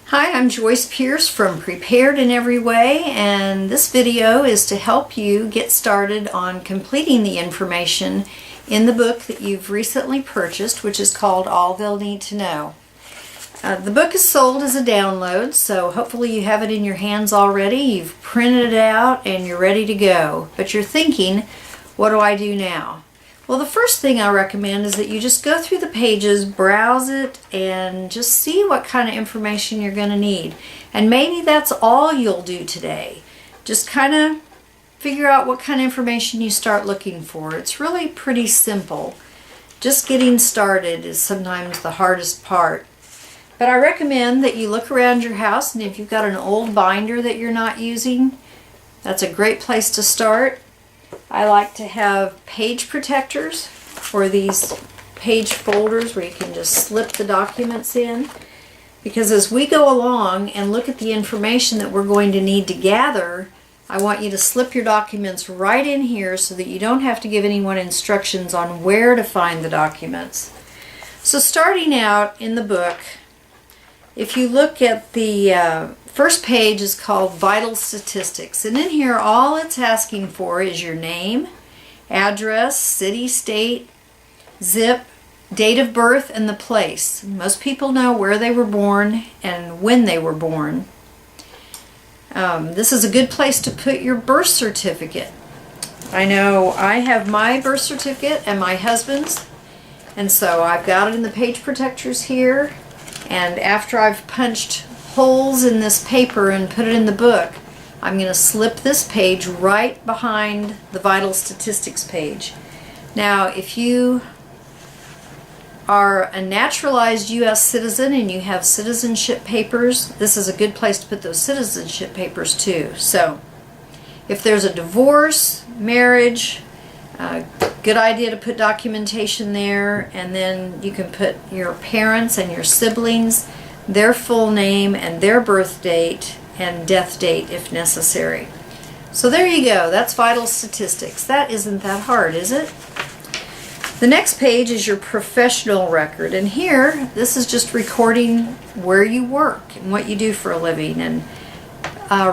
Hi, I'm Joyce Pierce from Prepared in Every Way, and this video is to help you get started on completing the information in the book that you've recently purchased, which is called All They'll Need to Know. The book is sold as a download, so hopefully you have it in your hands already. You've printed it out and you're ready to go. But you're thinking, what do I do now? Well, the first thing I recommend is that you just go through the pages, browse it, and just see what kind of information you're going to need. And maybe that's all you'll do today. Just kind of figure out what kind of information you start looking for. It's really pretty simple. Just getting started is sometimes the hardest part. But I recommend that you look around your house, and if you've got an old binder that you're not using, that's a great place to start. I like to have page protectors or these page folders where you can just slip the documents in, because as we go along and look at the information that we're going to need to gather, I want you to slip your documents right in here so that you don't have to give anyone instructions on where to find the documents. So starting out in the book, if you look at the first page is called Vital Statistics, and in here all it's asking for is your name, address, city, state, zip, date of birth, and the place. Most people know where they were born and when they were born. This is a good place to put your birth certificate. I know I have my birth certificate and my husband's, and so I've got it in the page protectors here, and after I've punched holes in this paper and put it in the book, I'm going to slip this page right behind the Vital Statistics page. Now, if you are a naturalized U.S. citizen and you have citizenship papers, this is a good place to put those citizenship papers too. So, if there's a divorce, marriage, good idea to put documentation there, and then you can put your parents and your siblings, their full name and their birth date and death date if necessary. So there you go, that's Vital Statistics. That isn't that hard, is it? The next page is your professional record, and here this is just recording where you work and what you do for a living, and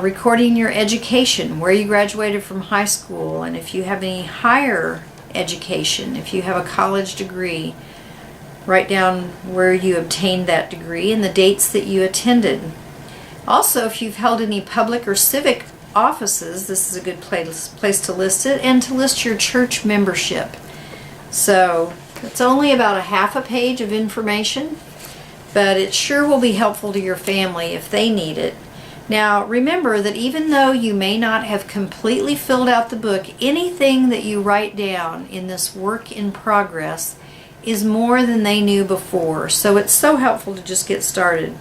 recording your education, where you graduated from high school, and if you have any higher education, if you have a college degree, write down where you obtained that degree and the dates that you attended. Also, if you've held any public or civic offices, this is a good place to list it, and to list your church membership. So it's only about a half a page of information, but it sure will be helpful to your family if they need it. Now remember that even though you may not have completely filled out the book, anything that you write down in this work in progress is more than they knew before, so it's so helpful to just get started.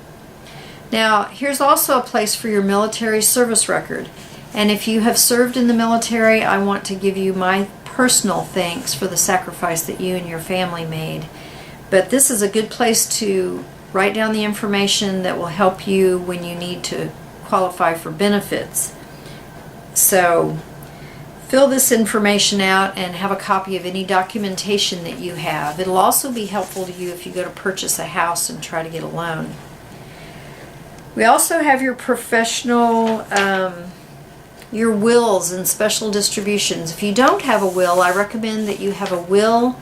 Now here's also a place for your military service record, and if you have served in the military, I want to give you my personal thanks for the sacrifice that you and your family made. But this is a good place to write down the information that will help you when you need to qualify for benefits. So fill this information out and have a copy of any documentation that you have. It'll also be helpful to you if you go to purchase a house and try to get a loan. We also have your professional, your wills and special distributions. If you don't have a will, I recommend that you have a will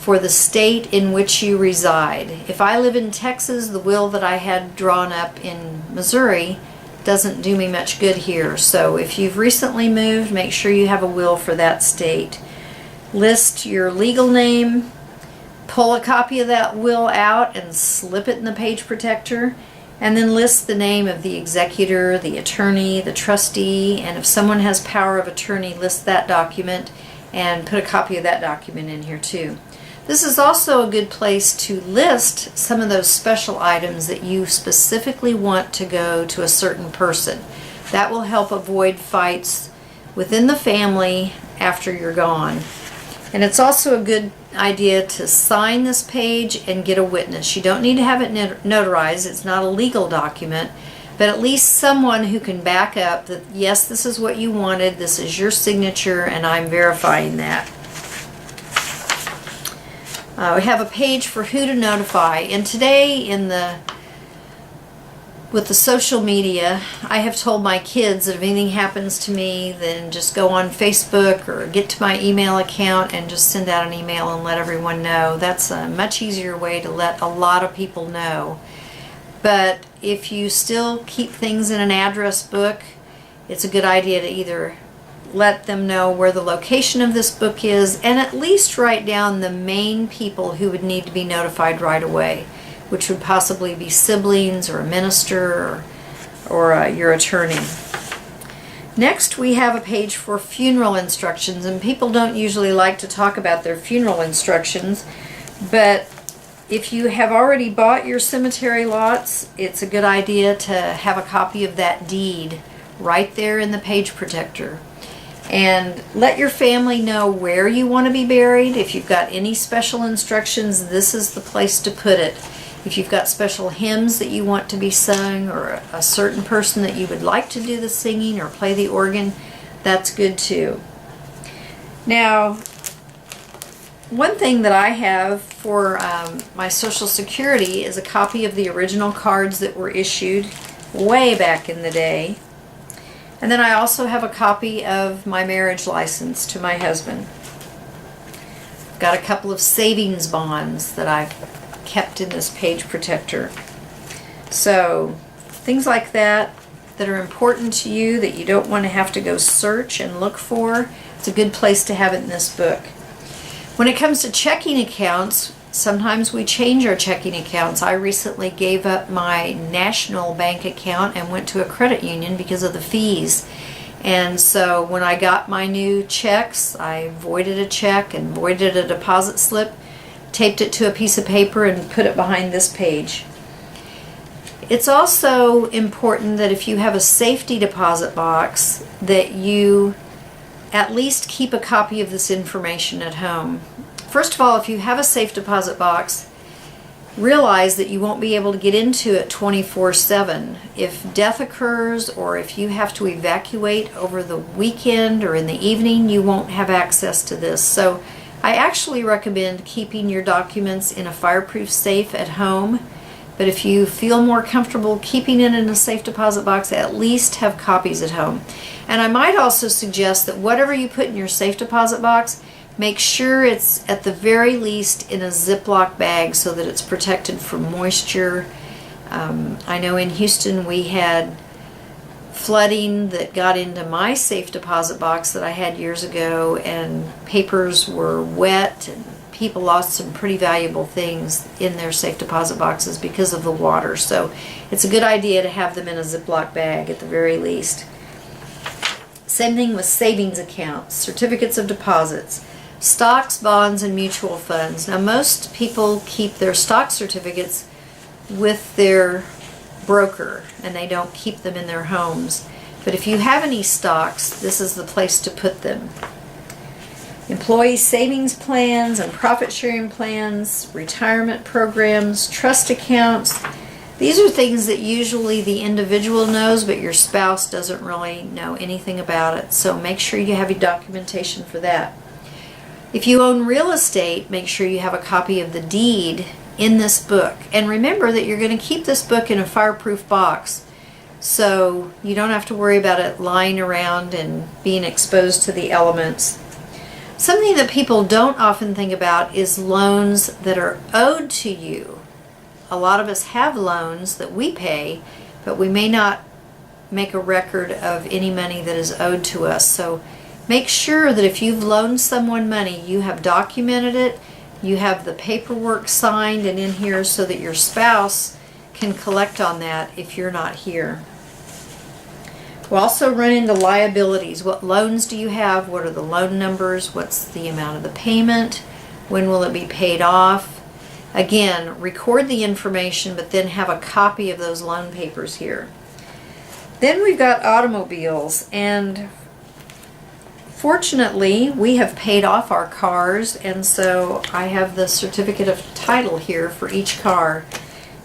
for the state in which you reside. If I live in Texas, the will that I had drawn up in Missouri doesn't do me much good here. So if you've recently moved, make sure you have a will for that state. List your legal name, pull a copy of that will out and slip it in the page protector, and then list the name of the executor, the attorney, the trustee, and if someone has power of attorney, list that document and put a copy of that document in here too. This is also a good place to list some of those special items that you specifically want to go to a certain person. That will help avoid fights within the family after you're gone. And it's also a good idea to sign this page and get a witness. You don't need to have it notarized. It's not a legal document, but at least someone who can back up that, yes, this is what you wanted, this is your signature, and I'm verifying that. We have a page for who to notify, and today in the with the social media, I have told my kids that if anything happens to me, then just go on Facebook or get to my email account and just send out an email and let everyone know. That's a much easier way to let a lot of people know. But if you still keep things in an address book, it's a good idea to either let them know where the location of this book is and at least write down the main people who would need to be notified right away, which would possibly be siblings or a minister or your attorney. Next, we have a page for funeral instructions, and people don't usually like to talk about their funeral instructions, but if you have already bought your cemetery lots, it's a good idea to have a copy of that deed right there in the page protector. And let your family know where you want to be buried. If you've got any special instructions, this is the place to put it. If you've got special hymns that you want to be sung, or a certain person that you would like to do the singing or play the organ, that's good too. Now, one thing that I have for my Social Security is a copy of the original cards that were issued way back in the day. And then I also have a copy of my marriage license to my husband. Got a couple of savings bonds that I've kept in this page protector. So things like that are important to you that you don't want to have to go search and look for, it's a good place to have it in this book. When it comes to checking accounts, sometimes we change our checking accounts. I recently gave up my national bank account and went to a credit union because of the fees. And so when I got my new checks, I voided a check and voided a deposit slip, taped it to a piece of paper and put it behind this page. It's also important that if you have a safety deposit box, that you at least keep a copy of this information at home. First of all, if you have a safe deposit box, realize that you won't be able to get into it 24/7. If death occurs or if you have to evacuate over the weekend or in the evening, you won't have access to this. So I actually recommend keeping your documents in a fireproof safe at home. But if you feel more comfortable keeping it in a safe deposit box, at least have copies at home. And I might also suggest that whatever you put in your safe deposit box, make sure it's at the very least in a Ziploc bag so that it's protected from moisture. I know in Houston we had flooding that got into my safe deposit box that I had years ago, and papers were wet and people lost some pretty valuable things in their safe deposit boxes because of the water. So it's a good idea to have them in a Ziploc bag at the very least. Same thing with savings accounts, certificates of deposits, stocks, bonds, and mutual funds. Now most people keep their stock certificates with their broker and they don't keep them in their homes. But if you have any stocks, this is the place to put them. Employee savings plans and profit sharing plans, retirement programs, trust accounts. These are things that usually the individual knows, but your spouse doesn't really know anything about it. So make sure you have your documentation for that. If you own real estate, make sure you have a copy of the deed in this book. And remember that you're going to keep this book in a fireproof box, so you don't have to worry about it lying around and being exposed to the elements. Something that people don't often think about is loans that are owed to you. A lot of us have loans that we pay, but we may not make a record of any money that is owed to us. So make sure that if you've loaned someone money, you have documented it, you have the paperwork signed and in here so that your spouse can collect on that if you're not here. We'll also run into liabilities. What loans do you have? What are the loan numbers? What's the amount of the payment? When will it be paid off? Again, record the information, but then have a copy of those loan papers here. Then we've got automobiles, and fortunately we have paid off our cars, and so I have the certificate of title here for each car.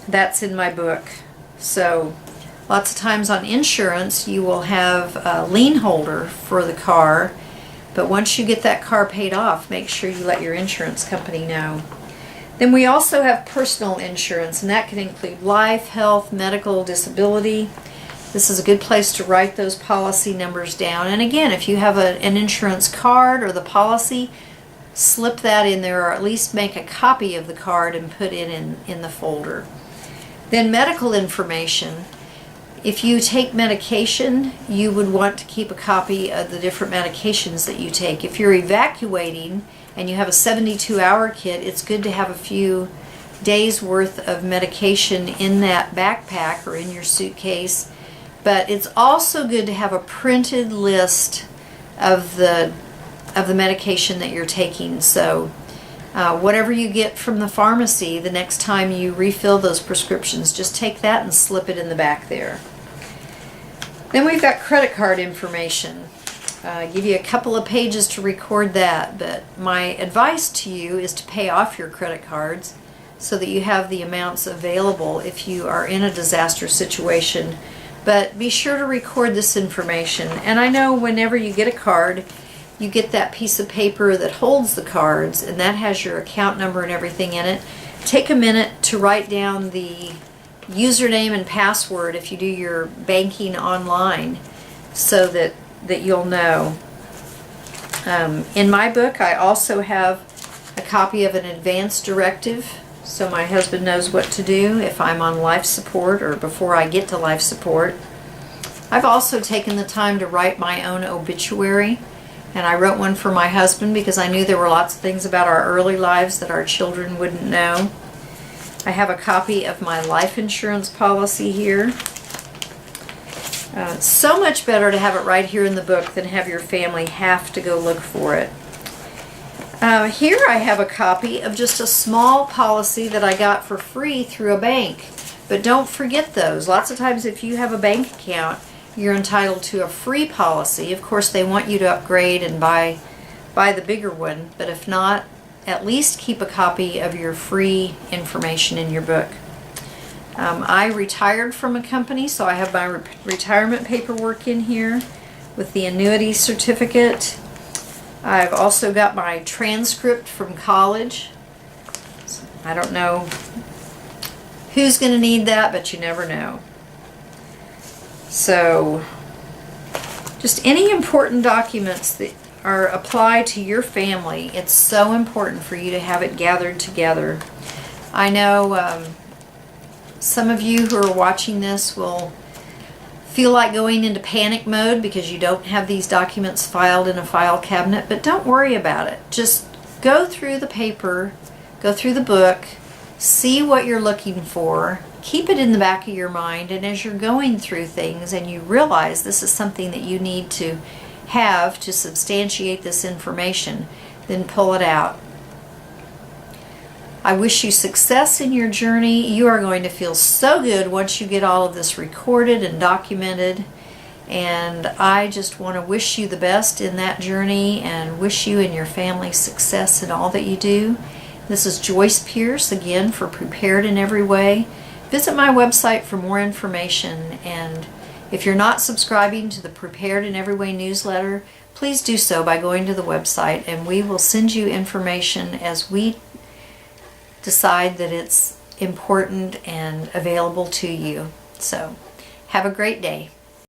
That's in my book. So lots of times on insurance you will have a lien holder for the car, but once you get that car paid off, make sure you let your insurance company know. Then we also have personal insurance, and that can include life, health, medical, disability. This is a good place to write those policy numbers down. And again, if you have an insurance card or the policy, slip that in there, or at least make a copy of the card and put it in the folder. Then medical information. If you take medication, you would want to keep a copy of the different medications that you take. If you're evacuating and you have a 72-hour kit, it's good to have a few days worth of medication in that backpack or in your suitcase. But it's also good to have a printed list of the medication that you're taking. So whatever you get from the pharmacy, the next time you refill those prescriptions, just take that and slip it in the back there. Then we've got credit card information. Give you a couple of pages to record that, but my advice to you is to pay off your credit cards so that you have the amounts available if you are in a disaster situation. But be sure to record this information. And I know whenever you get a card, you get that piece of paper that holds the cards, and that has your account number and everything in it. Take a minute to write down the username and password if you do your banking online so that you'll know. In my book, I also have a copy of an advance directive, so my husband knows what to do if I'm on life support or before I get to life support. I've also taken the time to write my own obituary, and I wrote one for my husband because I knew there were lots of things about our early lives that our children wouldn't know. I have a copy of my life insurance policy here. It's so much better to have it right here in the book than have your family have to go look for it. Here I have a copy of just a small policy that I got for free through a bank. But don't forget those. Lots of times if you have a bank account, you're entitled to a free policy. Of course, they want you to upgrade and buy the bigger one, but if not, at least keep a copy of your free information in your book. I retired from a company, so I have my retirement paperwork in here with the annuity certificate. I've also got my transcript from college. I don't know who's going to need that, but you never know. So, just any important documents that are applied to your family, it's so important for you to have it gathered together. I know some of you who are watching this will feel like going into panic mode because you don't have these documents filed in a file cabinet, but don't worry about it. Just go through the paper, go through the book, see what you're looking for, keep it in the back of your mind, and as you're going through things and you realize this is something that you need to have to substantiate this information, then pull it out. I wish you success in your journey. You are going to feel so good once you get all of this recorded and documented, and I just want to wish you the best in that journey and wish you and your family success in all that you do. This is Joyce Pierce again for Prepared in Every Way. Visit my website for more information, and if you're not subscribing to the Prepared in Every Way newsletter, please do so by going to the website, and we will send you information as we decide that it's important and available to you. So, have a great day.